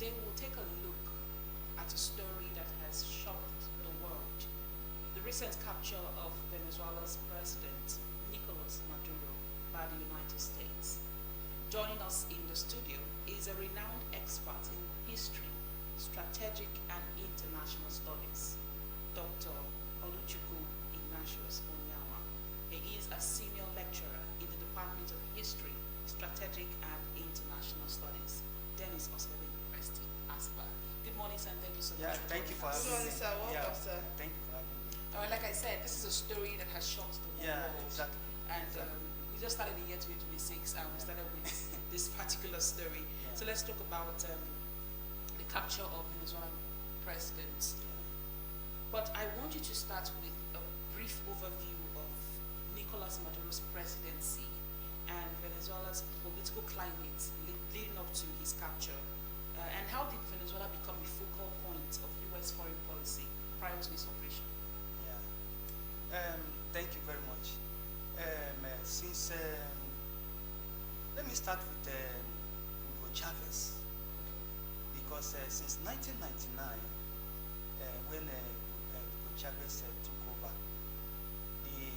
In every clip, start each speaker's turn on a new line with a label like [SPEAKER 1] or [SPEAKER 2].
[SPEAKER 1] today we'll take a look at a story that has shocked the world. The recent capture of Venezuela's president, Nicolas Maduro, by the United States. Joining us in the studio is a renowned expert in history, strategic and international studies, Dr. Oluchukwu Ignatius Onyawa. He is a senior lecturer in the Department of History, Strategic and International Studies, Dennis Oswego University, Asba. Good morning, sir, and thank you so much.
[SPEAKER 2] Yeah, thank you for having me.
[SPEAKER 1] Good morning, sir. Welcome, sir.
[SPEAKER 2] Thank you for having me.
[SPEAKER 1] Like I said, this is a story that has shocked the whole world.
[SPEAKER 2] Exactly.
[SPEAKER 1] And we just started the year 2026, and we started with this particular story.
[SPEAKER 2] Yeah.
[SPEAKER 1] So let's talk about the capture of Venezuelan president.
[SPEAKER 2] Yeah.
[SPEAKER 1] But I want you to start with a brief overview of Nicolas Maduro's presidency and Venezuela's political climate leading up to his capture. And how did Venezuela become the focal point of U.S. foreign policy prior to his operation?
[SPEAKER 2] Yeah. Thank you very much. Let me start with Hugo Chavez, because since 1999, when Hugo Chavez took over, the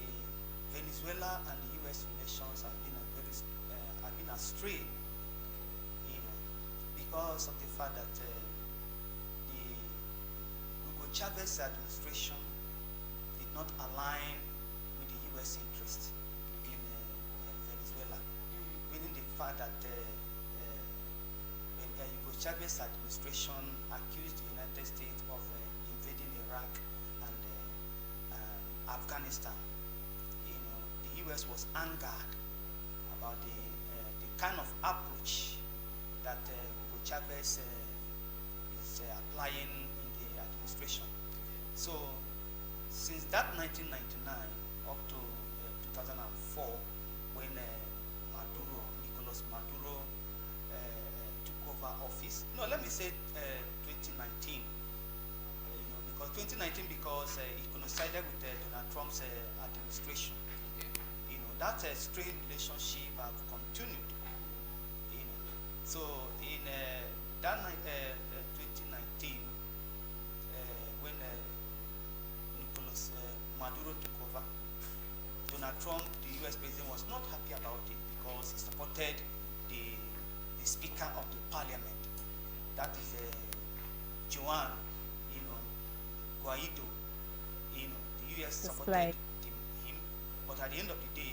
[SPEAKER 2] Venezuela and the U.S. relations have been astray, because of the fact that the Hugo Chavez administration did not align with the U.S. interest in Venezuela, meaning the fact that when Hugo Chavez administration accused the United States of invading Iraq and Afghanistan, the U.S. was angered about the kind of approach that Hugo Chavez is applying in the administration. So, since that 1999 up to 2004, when Nicolas Maduro took over office. No, let me say 2019. Because 2019, because it coincided with Donald Trump's administration.
[SPEAKER 1] Okay.
[SPEAKER 2] That strained relationship have continued. So in that 2019, when Nicolas Maduro took over, Donald Trump, the U.S. president, was not happy about it because he supported the Speaker of the Parliament, that is Juan, Guaido. The U.S. supported him, but at the end of the day,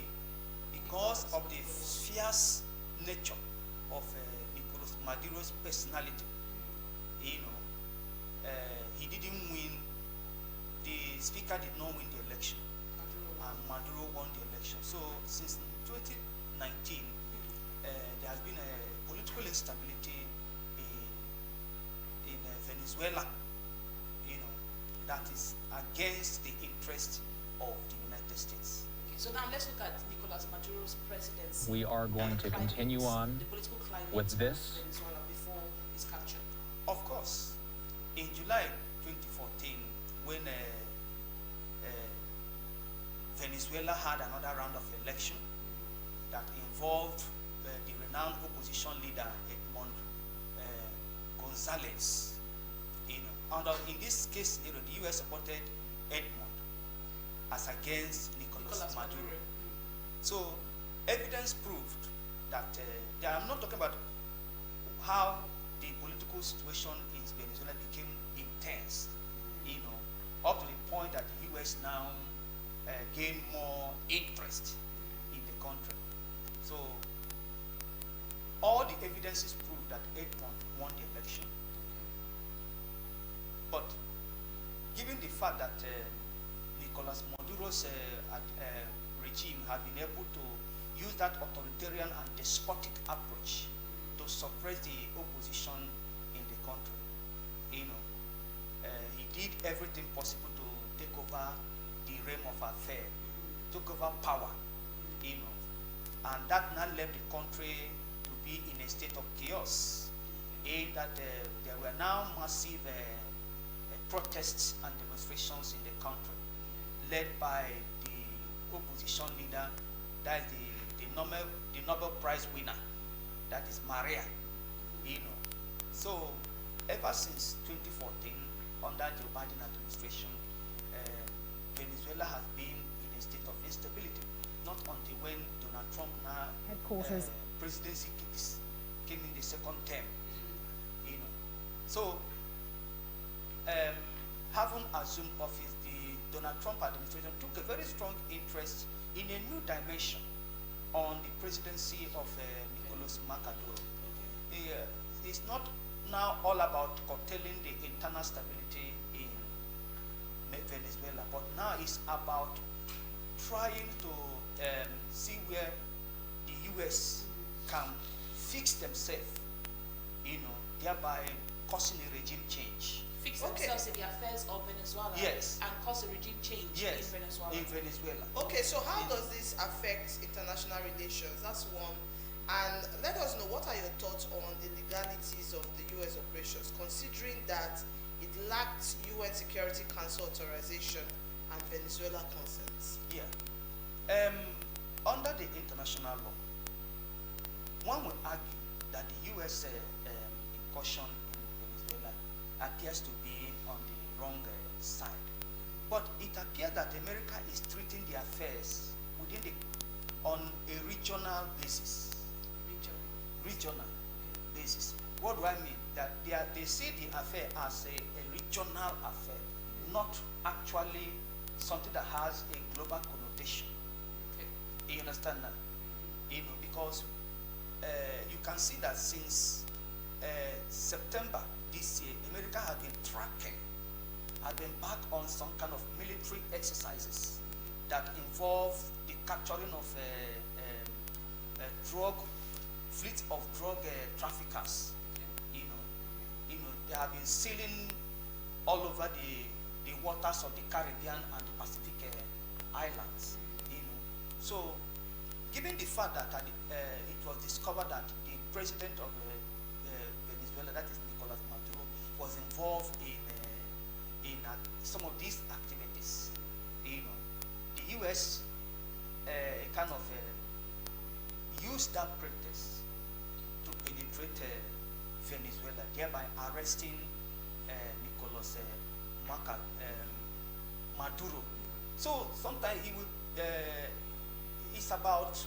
[SPEAKER 2] because of the fierce nature of Nicolas Maduro's personality, he didn't win. The speaker did not win the election, and Maduro won the election. So since 2019, there has been a political instability in Venezuela, that is against the interest of the United States.
[SPEAKER 1] Okay, so now let's look at Nicolas Maduro's presidency.
[SPEAKER 3] We are going to continue on with this.
[SPEAKER 1] Venezuela before his capture.
[SPEAKER 2] Of course, in July 2014, when Venezuela had another round of election that involved the renowned opposition leader Edmond Gonzalez. In this case, the U.S. supported Edmond as against Nicolas Maduro. So evidence proved that I'm not talking about how the political situation in Venezuela became intense, up to the point that the U.S. now gained more interest in the country. So all the evidences prove that Edmond won the election. But given the fact that Nicolas Maduro's regime had been able to use that authoritarian and despotic approach to suppress the opposition in the country, he did everything possible to take over the realm of affairs, took over power, and that now left the country to be in a state of chaos. That there were now massive protests and demonstrations in the country, led by the opposition leader, that is the Nobel Prize winner, that is Maria. So ever since 2014, under the Biden administration, Venezuela has been in a state of instability. Not until when Donald Trump now
[SPEAKER 4] Headquarters.
[SPEAKER 2] Presidency came in the second term, you know. So, having assumed office, the Donald Trump administration took a very strong interest in a new dimension on the presidency of Nicolas Maduro. It's not now all about curtailing the internal stability in Venezuela, but now it's about trying to see where the U.S. can fix themselves, you know, thereby causing a regime change.
[SPEAKER 1] Fix themselves in the affairs of Venezuela,
[SPEAKER 2] yes,
[SPEAKER 1] and cause a regime change,
[SPEAKER 2] yes,
[SPEAKER 1] in Venezuela.
[SPEAKER 2] In Venezuela.
[SPEAKER 5] Okay, so how does this affect international relations? That's one. And let us know, what are your thoughts on the legalities of the U.S. operations, considering that it lacked UN Security Council authorization and Venezuela consent?
[SPEAKER 2] Yeah. Under the international law, one would argue that the U.S. incursion in Venezuela appears to be on the wrong side. But it appears that America is treating the affairs on a regional basis. Regional basis. What do I mean? That they see the affair as a regional affair, not actually something that has a global connotation.
[SPEAKER 1] Okay.
[SPEAKER 2] You understand that? You know, because you can see that since September this year, America has been back on some kind of military exercises that involve the capturing of fleet of drug traffickers. You know, they have been sailing all over the waters of the Caribbean and the Pacific islands. You know, so given the fact that it was discovered that the president of Venezuela, that is Nicolas Maduro, was involved in some of these activities, you know, the U.S. Kind of used that pretext to penetrate Venezuela, thereby arresting Nicolas Maduro. So sometimes he would, it's about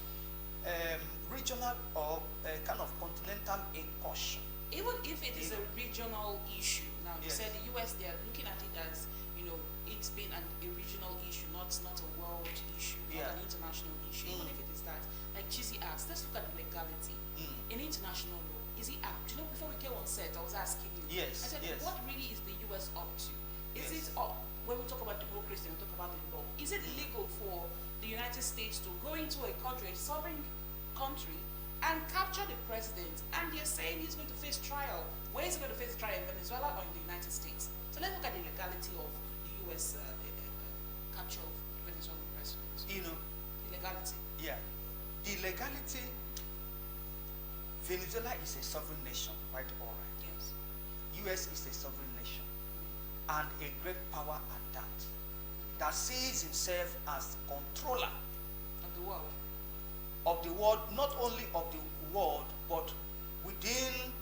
[SPEAKER 2] regional or kind of continental incursion.
[SPEAKER 1] Even if it is a regional issue, now you
[SPEAKER 2] Yes.
[SPEAKER 1] said the US, they are looking at it as, you know, it's been a regional issue, not a world issue,
[SPEAKER 2] Yeah.
[SPEAKER 1] not an international issue. Even if it is that, like Chizzy asked, let's look at the legality. In international law, is it apt? You know, before we came on set, I was asking you.
[SPEAKER 2] Yes,
[SPEAKER 1] I said,
[SPEAKER 2] yes.
[SPEAKER 1] what really is the US up to? Is
[SPEAKER 2] Yes.
[SPEAKER 1] it up, when we talk about democracy, we talk about the law, is it legal for the United States to go into a country, a sovereign country, and capture the president, and they're saying he's going to face trial? Where is he going to face trial, in Venezuela or in the United States? So let's look at the legality of the U.S. Capture of Venezuelan president.
[SPEAKER 2] You know,
[SPEAKER 1] The legality.
[SPEAKER 2] yeah, the legality. Venezuela is a sovereign nation, right? All right.
[SPEAKER 1] Yes.
[SPEAKER 2] U.S. is a sovereign nation, and a great power at that sees himself as controller
[SPEAKER 1] Of the world.
[SPEAKER 2] of the world, not only of the world, but within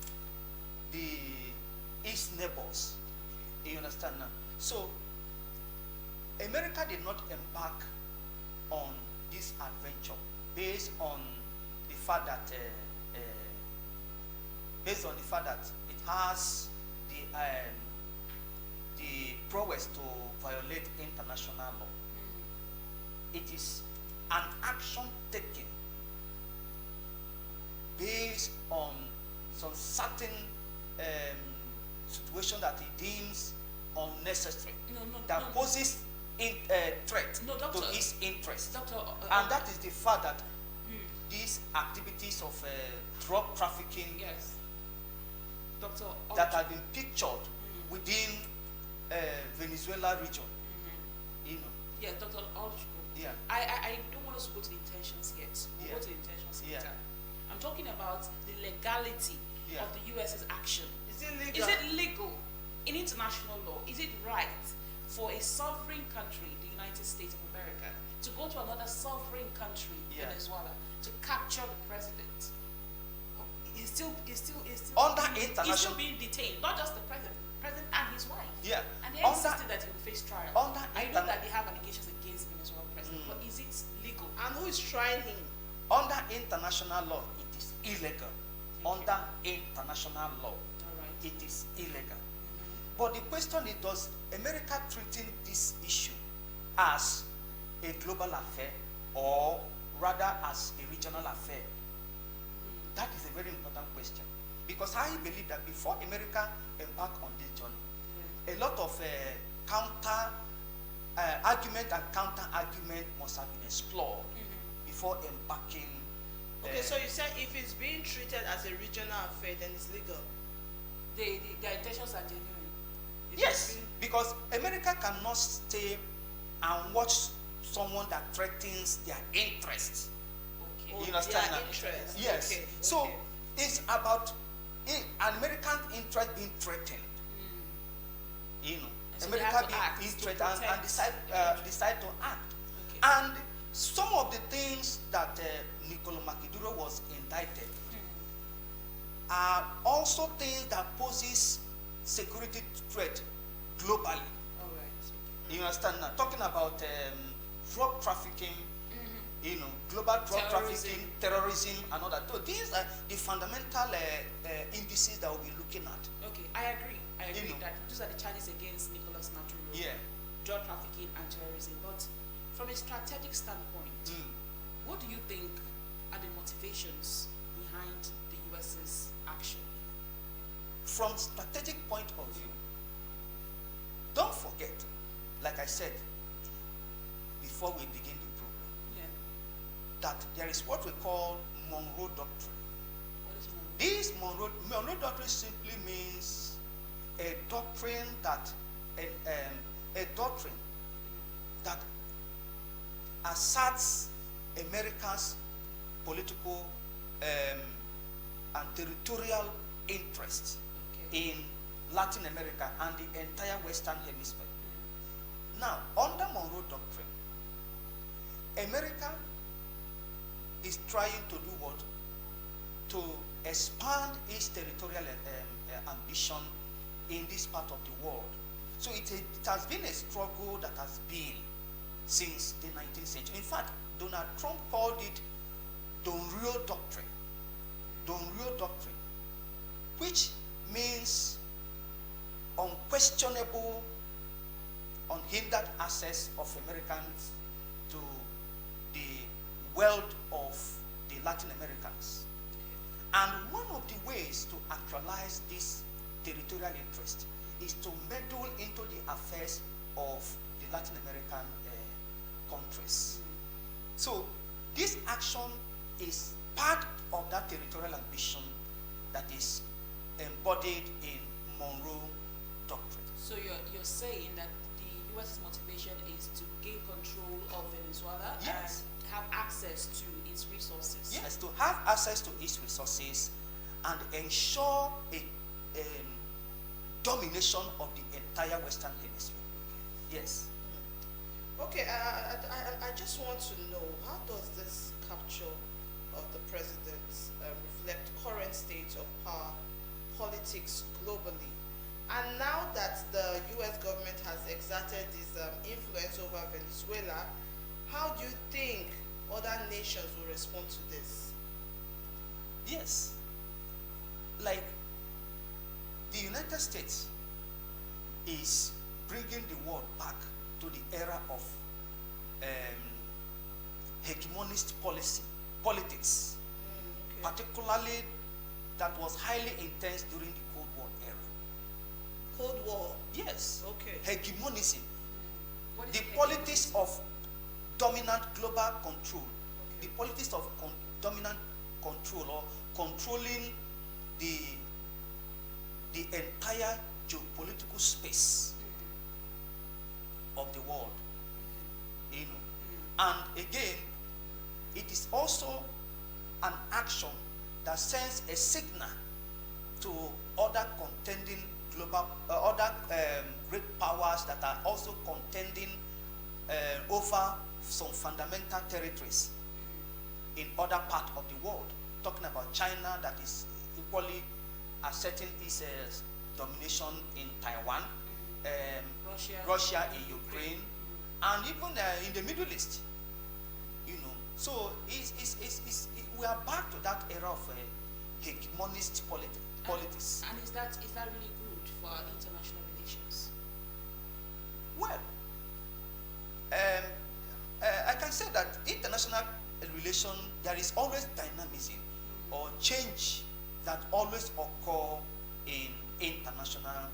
[SPEAKER 2] its neighbors. You understand now? So, America did not embark on this adventure based on the fact that it has the prowess to violate international law. It is an action taken based on some certain situation that he deems unnecessary, that poses threat
[SPEAKER 1] No, Doctor,
[SPEAKER 2] to his interest.
[SPEAKER 1] Doctor,
[SPEAKER 2] And that is the fact that these activities of drug trafficking
[SPEAKER 1] yes. Doctor,
[SPEAKER 2] that have been pictured within Venezuela region, you know.
[SPEAKER 1] Yeah, Dr. Alchko.
[SPEAKER 2] Yeah.
[SPEAKER 1] I don't want us to go to the intentions yet. We'll go to the intentions later. I'm talking about the legality of the US's action.
[SPEAKER 5] Is it legal?
[SPEAKER 1] Is it legal in international law? Is it right for a sovereign country, the United States of America, to go to another sovereign country, Venezuela, to capture the president? He's still
[SPEAKER 2] Under
[SPEAKER 1] he's
[SPEAKER 2] international,
[SPEAKER 1] still being detained. Not just the president.
[SPEAKER 5] who is trying him?
[SPEAKER 2] Under international law, it is illegal. Under international law, it is illegal. But the question is, does America treating this issue as a global affair or rather as a regional affair? That is a very important question. Because I believe that before America embarked on this journey, a lot of counter argument and counter argument must have been explored before embarking.
[SPEAKER 5] Okay, so you said if it's being treated as a regional affair, then it's legal.
[SPEAKER 1] Their intentions are genuine.
[SPEAKER 2] Yes, because America cannot stay and watch someone that threatens their interests.
[SPEAKER 1] Okay.
[SPEAKER 2] You understand
[SPEAKER 5] their
[SPEAKER 2] that?
[SPEAKER 5] interest.
[SPEAKER 2] Yes.
[SPEAKER 5] Okay.
[SPEAKER 2] So
[SPEAKER 5] okay.
[SPEAKER 2] it's about an American interest being threatened. You know,
[SPEAKER 1] So
[SPEAKER 2] America
[SPEAKER 1] being
[SPEAKER 2] threatened and decide to act.
[SPEAKER 1] Okay.
[SPEAKER 2] And some of the things that Nicolas Maduro was indicted are also things that poses security threat globally.
[SPEAKER 1] All right.
[SPEAKER 2] You understand now? Talking about drug trafficking, you know, global drug trafficking, terrorism, and all that. So these are the fundamental indices that we'll be looking at.
[SPEAKER 1] Okay, I agree. I agree
[SPEAKER 2] You know.
[SPEAKER 1] that these are the charges against Nicolas Maduro.
[SPEAKER 2] Yeah.
[SPEAKER 1] Drug trafficking and terrorism. But from a strategic standpoint, what do you think are the motivations behind the US's action?
[SPEAKER 2] From strategic point of view, don't forget, like I said before we begin the program, that there is what we call Monroe Doctrine.
[SPEAKER 1] What is Monroe?
[SPEAKER 2] This Monroe Doctrine simply means a doctrine that asserts America's political and territorial interests in Latin America and the entire Western Hemisphere. Now, under Monroe Doctrine, America is trying to do what? To expand its territorial ambition in this part of the world. So it has been a struggle that has been since the 19th century. In fact, Donald Trump called it Donroe Doctrine. Donroe Doctrine, which means unquestionable, unhindered access of Americans to the wealth of the Latin Americans. And one of the ways to actualize this territorial interest is to meddle into the affairs of the Latin American countries. So this action is part of that territorial ambition that is embodied in Monroe Doctrine.
[SPEAKER 1] So you're saying that the US's motivation is to gain control of Venezuela
[SPEAKER 2] Yes.
[SPEAKER 1] and have access to its resources.
[SPEAKER 2] Yes, to have access to its resources and ensure a domination of the entire Western Hemisphere. Yes.
[SPEAKER 5] Okay, I just want to know, how does this capture of the president reflect current state of power politics globally? And now that the US government has exerted its influence over Venezuela, how do you think other nations will respond to this?
[SPEAKER 2] Yes. Like, the United States is bringing the world back to the era of hegemonist politics,
[SPEAKER 5] Okay.
[SPEAKER 2] particularly that was highly intense during the Cold War era.
[SPEAKER 5] Cold War.
[SPEAKER 2] Yes.
[SPEAKER 5] Okay.
[SPEAKER 2] Hegemonism.
[SPEAKER 1] What is
[SPEAKER 2] The
[SPEAKER 1] hegemonism?
[SPEAKER 2] politics of dominant global control. The politics of dominant control, or controlling the entire geopolitical space of the world. You know. And again, it is also an action that sends a signal to other contending global, other great powers that are also contending over some fundamental territories in other parts of the world. Talking about China, that is equally asserting its domination in Taiwan, Russia in Ukraine, and even in the Middle East. You know, So we are back to that era of hegemonist politics.
[SPEAKER 1] And is that really good for our international relations?
[SPEAKER 2] Well, I can say that international relation, there is always dynamism or change that always occur in international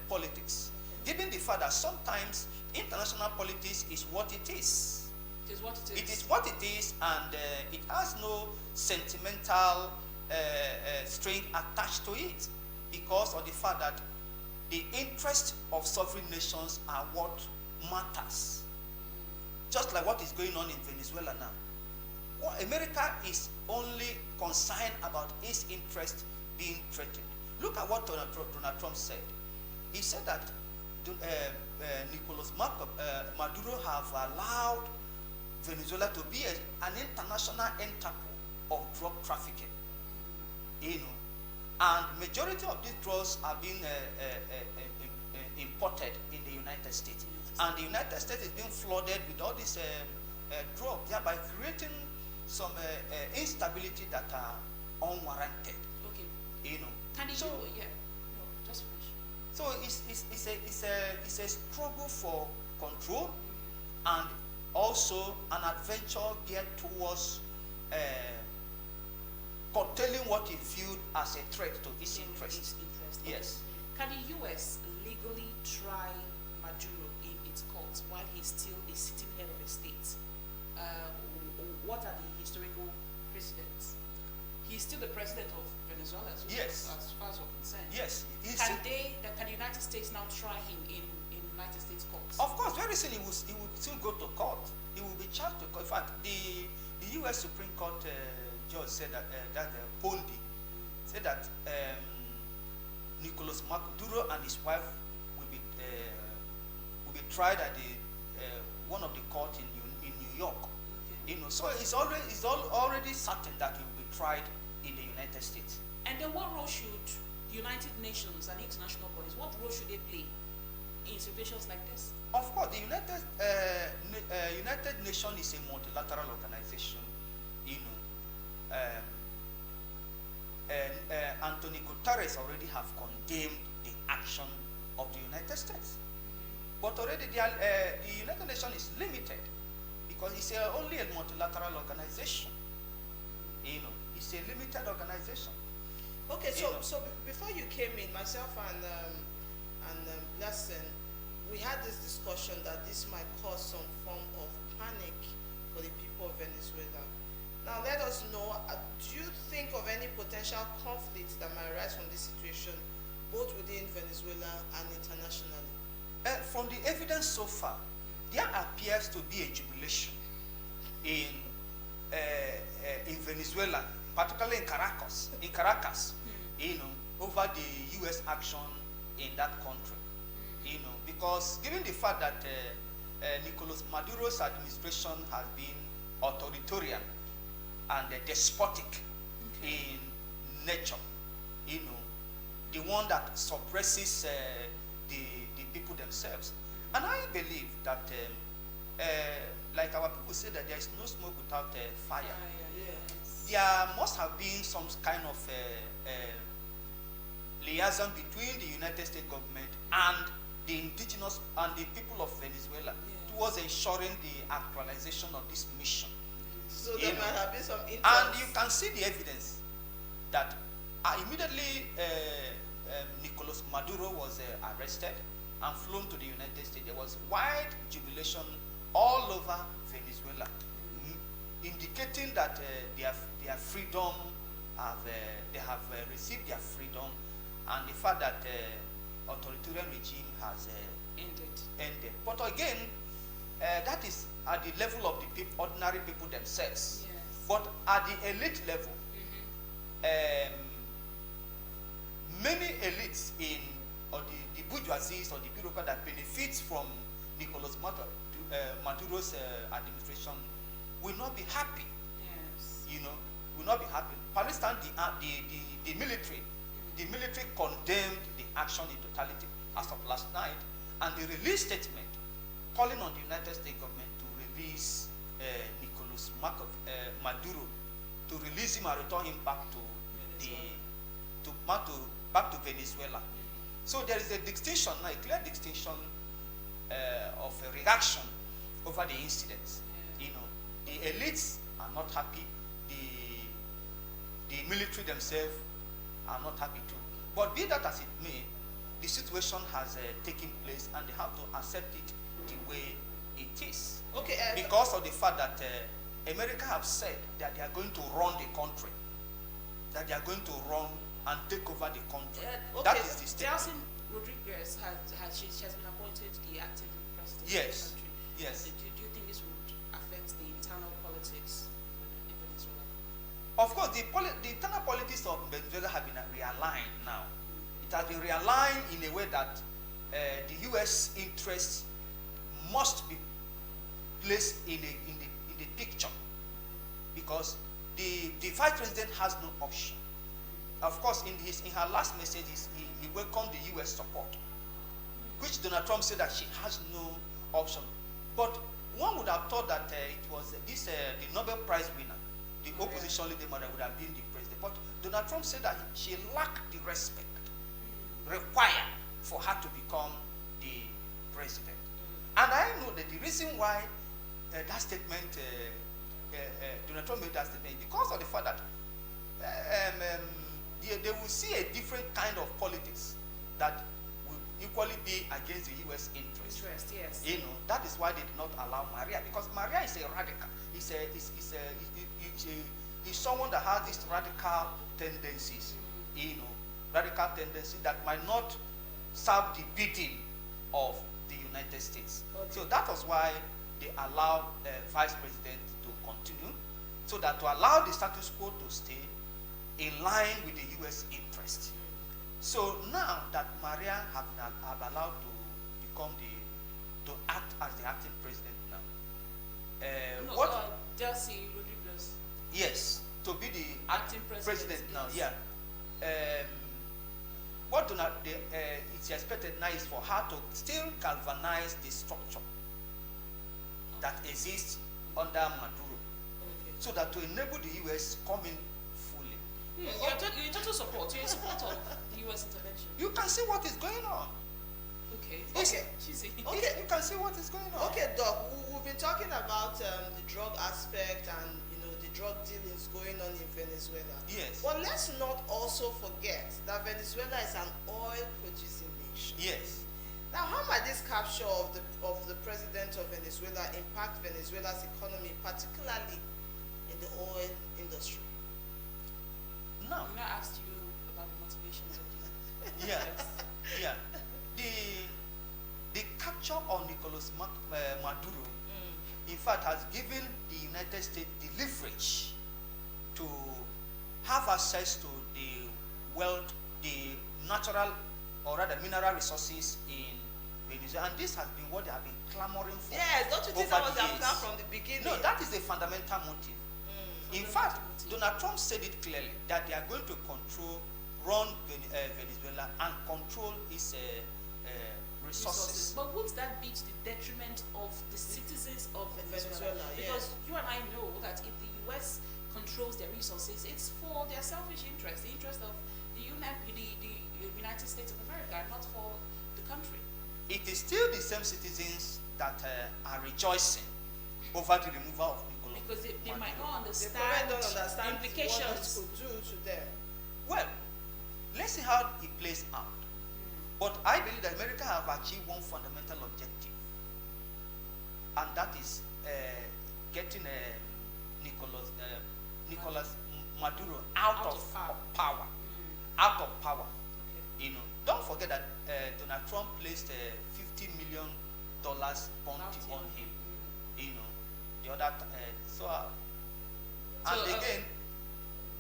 [SPEAKER 2] politics. Given the fact that sometimes international politics is what it is.
[SPEAKER 1] It is what it is.
[SPEAKER 2] It is what it is, and it has no sentimental string attached to it, because of the fact that the interests of sovereign nations are what matters. Just like what is going on in Venezuela now. Well, America is only concerned about its interest being threatened. Look at what Donald Trump said. He said that Nicolas Maduro have allowed Venezuela to be an international Interpol of drug trafficking. You know, and majority of these drugs are being imported in the United States, and the United States is being flooded with all these drugs, thereby creating some instability that are unwarranted.
[SPEAKER 1] Okay.
[SPEAKER 2] You know.
[SPEAKER 1] Can you? Yeah. No, just finish.
[SPEAKER 2] So it's a struggle for control, and also an adventure geared towards curtailing what he viewed as a threat to his interest.
[SPEAKER 1] Okay.
[SPEAKER 2] Yes.
[SPEAKER 1] Can the U.S. legally try Maduro in its courts while he still is sitting head of a state? What are the historical precedents? He's still the president of Venezuela, so
[SPEAKER 2] yes,
[SPEAKER 1] as far as we're concerned.
[SPEAKER 2] Yes.
[SPEAKER 1] Can the United States now try him in United States courts?
[SPEAKER 2] Of course, very soon he will still go to court. He will be charged to court. In fact, the U.S. Supreme Court judge said that Bondi said that Nicolas Maduro and his wife will be tried at one of the courts in New York. Okay. You know, so it's already certain that he will be tried in the United States.
[SPEAKER 1] And then, what role should the United Nations and international bodies, what role should they play in situations like this?
[SPEAKER 2] Of course, the United Nations is a multilateral organization. You know, Antonio Guterres already have condemned the action of the United States. But already the United Nations is limited because it's only a multilateral organization. You know, it's a limited organization.
[SPEAKER 5] Okay, so before you came in, myself and Blessing, we had this discussion that this might cause some form of panic for the people of Venezuela. Now, let us know, do you think of any potential conflicts that might arise from this situation, both within Venezuela and internationally?
[SPEAKER 2] From the evidence so far, there appears to be a jubilation in Venezuela, particularly in Caracas, you know, over the U.S. action in that country, you know, because given the fact that Nicolas Maduro's administration has been authoritarian and despotic in nature, you know, the one that suppresses the people themselves. And I believe that, like our people say, that there is no smoke without fire.
[SPEAKER 1] Yes.
[SPEAKER 2] There must have been some kind of liaison between the United States government and the indigenous and the people of Venezuela towards ensuring the actualization of this mission.
[SPEAKER 5] So there might have been some interest.
[SPEAKER 2] And you can see the evidence that immediately Nicolas Maduro was arrested and flown to the United States. There was wide jubilation all over Venezuela, indicating that their freedom they have received their freedom, and the fact that authoritarian regime has ended. But again, that is at the level of the ordinary people themselves.
[SPEAKER 1] Yes.
[SPEAKER 2] But at the elite level, many elites or the bourgeoisies or the bureaucrats that benefits from Nicolas Maduro's administration will not be happy.
[SPEAKER 1] Yes.
[SPEAKER 2] You know, will not be happy. For instance, the military condemned the action in totality as of last night, and they released statement calling on the United States government to release Nicolas Maduro to release him and return him back to back to Venezuela. So there is a distinction, a clear distinction of a reaction over the incidents. You know, the elites are not happy. The military themselves are not happy too. But be that as it may, the situation has taken place, and they have to accept it the way it is.
[SPEAKER 5] Okay.
[SPEAKER 2] Because of the fact that America have said that they are going to run the country, that they are going to run and take over the country.
[SPEAKER 5] Okay.
[SPEAKER 2] That is the statement.
[SPEAKER 1] Delcy Rodriguez she has been appointed the acting president
[SPEAKER 2] Yes.
[SPEAKER 1] of the country.
[SPEAKER 2] Yes.
[SPEAKER 1] Do you think this would affect the internal politics in Venezuela?
[SPEAKER 2] Of course, the internal politics of Venezuela have been realigned now. It has been realigned in a way that the U.S. interests must be placed in the picture, because the vice president has no option. Of course, in her last messages, he welcomed the U.S. support, which Donald Trump said that she has no option. But one would have thought that it was the Nobel Prize winner, the opposition leader, that would have been the president. But Donald Trump said that she lacked the respect required for her to become the president. And I know that the reason why that statement, Donald Trump made that statement, because of the fact that they will see a different kind of politics that will equally be against the U.S. interest.
[SPEAKER 1] Yes.
[SPEAKER 2] You know, that is why they did not allow Maria, because Maria is a radical. He's someone that has these radical tendencies, you know, radical tendencies that might not serve the bidding of the United States.
[SPEAKER 5] Okay.
[SPEAKER 2] So that was why they allowed Vice President to continue, so that to allow the status quo to stay in line with the U.S. interest. So now that Maria have allowed to become to act as the acting president now.
[SPEAKER 1] Delcy Rodriguez.
[SPEAKER 2] Yes, to be the
[SPEAKER 1] Acting president,
[SPEAKER 2] now.
[SPEAKER 1] yes.
[SPEAKER 2] Yeah. What it's expected now is for her to still galvanize the structure that exists under Maduro, so that to enable the U.S. come in fully.
[SPEAKER 1] You're in total support. You're in support of the U.S. intervention.
[SPEAKER 2] You can see what is going on.
[SPEAKER 1] Okay.
[SPEAKER 5] Okay.
[SPEAKER 2] Okay, you can see what is going on.
[SPEAKER 5] Okay, Doc, we've been talking about the drug aspect and the drug dealings going on in Venezuela.
[SPEAKER 2] Yes.
[SPEAKER 5] But let's not also forget that Venezuela is an oil-producing nation.
[SPEAKER 2] Yes.
[SPEAKER 5] Now, how might this capture of the president of Venezuela impact Venezuela's economy, particularly in the oil industry?
[SPEAKER 2] Now,
[SPEAKER 1] I asked you about the motivations of this.
[SPEAKER 2] yeah, yeah. The capture of Nicolas Maduro, in fact, has given the United States the leverage to have access to the wealth, the natural, or rather mineral resources in Venezuela. And this has been what they have been clamoring for.
[SPEAKER 5] Yes, don't you think that was their plan from the beginning?
[SPEAKER 2] No, that is the fundamental motive. In fact, Donald Trump said it clearly that they are going to run Venezuela and control its resources.
[SPEAKER 1] But won't that be to the detriment of the citizens of Venezuela? Because you and I know that if the U.S. controls their resources, it's for their selfish interest, the interest of the United States of America, not for the country.
[SPEAKER 2] It is still the same citizens that are rejoicing over the removal of Nicolas.
[SPEAKER 1] Because they might not understand,
[SPEAKER 5] don't understand
[SPEAKER 1] implications.
[SPEAKER 5] what it could do to them.
[SPEAKER 2] Well, let's see how it plays out. But I believe that America have achieved one fundamental objective, and that is getting Nicolas Maduro out of power. Out of power. Okay. Don't forget that Donald Trump placed $50 million bounty on him. The other again,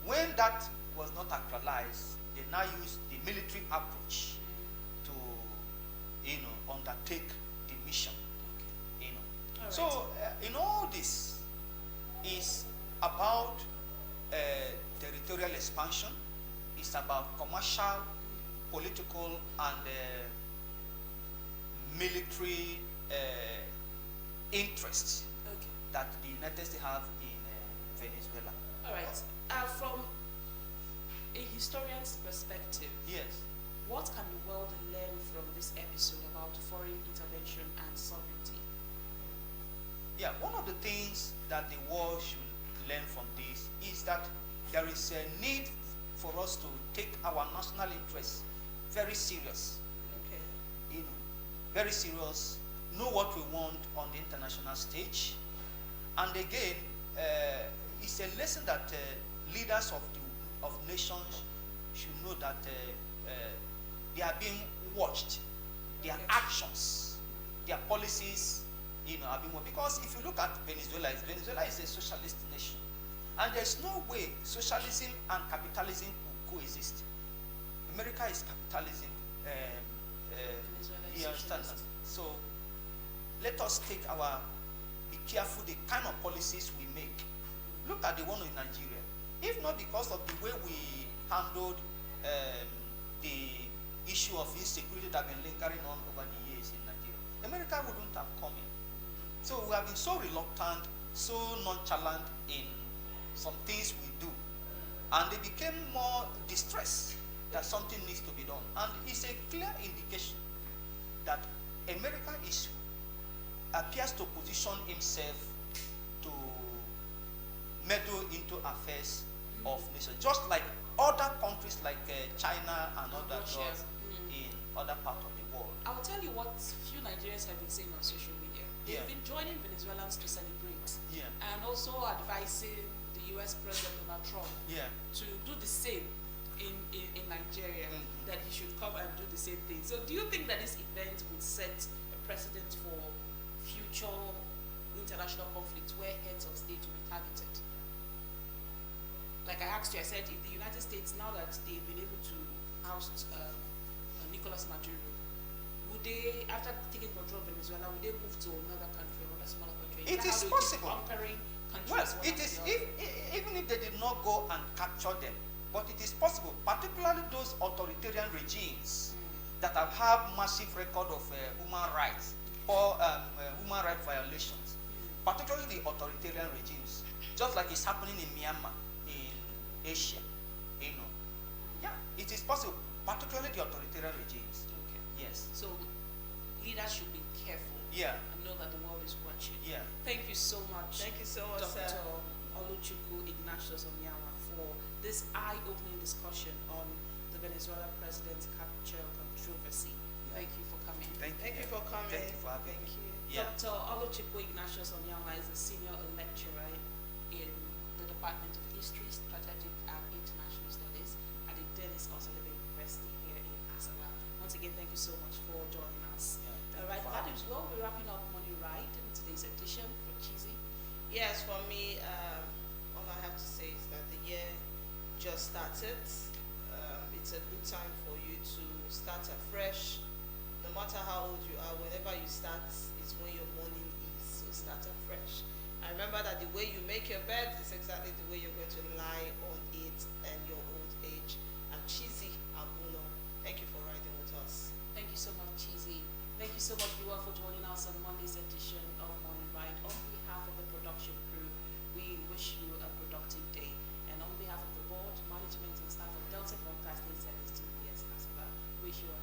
[SPEAKER 2] when that was not actualized, they now used the military approach to undertake the mission.
[SPEAKER 1] Right.
[SPEAKER 2] So all this is about territorial expansion. It's about commercial, political, and military interests that the United States have in Venezuela.
[SPEAKER 1] All right. From a historian's perspective,
[SPEAKER 2] Yes.
[SPEAKER 1] what can the world learn from this episode about foreign intervention and sovereignty?
[SPEAKER 2] Yeah, one of the things that the world should learn from this is that there is a need for us to take our national interests very serious.
[SPEAKER 5] Okay.
[SPEAKER 2] You know, very serious, know what we want on the international stage. And again, it's a lesson that leaders of nations should know that they are being watched. Their actions, their policies, are being watched. Because if you look at Venezuela is a socialist nation. And there's no way socialism and capitalism will coexist. America is capitalism.
[SPEAKER 1] Venezuela is
[SPEAKER 2] You understand
[SPEAKER 1] socialist.
[SPEAKER 2] that? So let us be careful the kind of policies we make. Look at the one in Nigeria. If not because of the way we handled the issue of insecurity that has been lingering on over the years in Nigeria, America wouldn't have come in. So we have been so reluctant, so nonchalant in some things we do. And they became more distressed that something needs to be done. And it's a clear indication that America appears to position himself to meddle into affairs of nations, just like other countries like China and other
[SPEAKER 1] Russia.
[SPEAKER 2] does in other parts of the world.
[SPEAKER 1] I will tell you what few Nigerians have been saying on social media. They've
[SPEAKER 2] Yeah.
[SPEAKER 1] been joining Venezuelans to celebrate,
[SPEAKER 2] Yeah.
[SPEAKER 1] and also advising the U.S. President Donald Trump
[SPEAKER 2] Yeah.
[SPEAKER 1] to do the same in Nigeria,
[SPEAKER 2] Mhm.
[SPEAKER 1] that he should come and do the same thing. So do you think that this event would set a precedent for future international conflicts where heads of state will be targeted? Like I asked you, I said, if the United States, now that they've been able to oust Nicolas Maduro, would they, after taking control of Venezuela, would they move to another country or a smaller country?
[SPEAKER 2] It
[SPEAKER 1] that
[SPEAKER 2] is
[SPEAKER 1] how they keep
[SPEAKER 2] possible.
[SPEAKER 1] conquering countries
[SPEAKER 2] Well,
[SPEAKER 1] one
[SPEAKER 2] it
[SPEAKER 1] after
[SPEAKER 2] is
[SPEAKER 1] the other?
[SPEAKER 2] even if they did not go and capture them, but it is possible, particularly those authoritarian regimes that have massive record of human rights or human rights violations, particularly the authoritarian regimes, just like it's happening in Myanmar, in Asia. Yeah, it is possible, particularly the authoritarian regimes.
[SPEAKER 1] Okay.
[SPEAKER 2] Yes.
[SPEAKER 1] So leaders should be careful
[SPEAKER 2] Yeah.
[SPEAKER 1] and know that the world is watching.
[SPEAKER 2] Yeah.
[SPEAKER 1] Thank you so much.
[SPEAKER 5] Thank you so much,
[SPEAKER 1] Dr.
[SPEAKER 5] sir.
[SPEAKER 1] Oluchukwu Ignatius Onyeama, for this eye-opening discussion on the Venezuela president's capture controversy. Thank you for coming.
[SPEAKER 2] Thank
[SPEAKER 5] Thank you for coming.
[SPEAKER 2] Thank you for having
[SPEAKER 5] Thank
[SPEAKER 2] me.
[SPEAKER 5] you.
[SPEAKER 2] Yeah.
[SPEAKER 1] Dr. Oluchukwu Ignatius Onyeama is a senior lecturer in the Department of History, Strategic and International Studies at the Dennis Osadebe University here in Asaba. Once again, thank you so much for joining us.
[SPEAKER 2] Yeah, thank
[SPEAKER 1] All right,
[SPEAKER 2] you for
[SPEAKER 1] that
[SPEAKER 2] having
[SPEAKER 1] is well. We're wrapping up Money Right in today's edition for Cheesy.
[SPEAKER 5] Yes, for me, all I have to say is that the year just started. It's a good time for you to start afresh. No matter how old you are, whenever you start is when your morning is. So start afresh. And remember that the way you make your bed is exactly the way you're going to lie on it in your old age. I'm Cheesy Abuno. Thank you for riding with us.
[SPEAKER 1] Thank you so much, Cheesy. Thank you so much, viewer, for joining us on Monday's edition of Morning Ride. On behalf of the production crew, we wish you a productive day. And on behalf of the board, management, and staff of Delta Broadcasting Service TBS Asaba, wish you a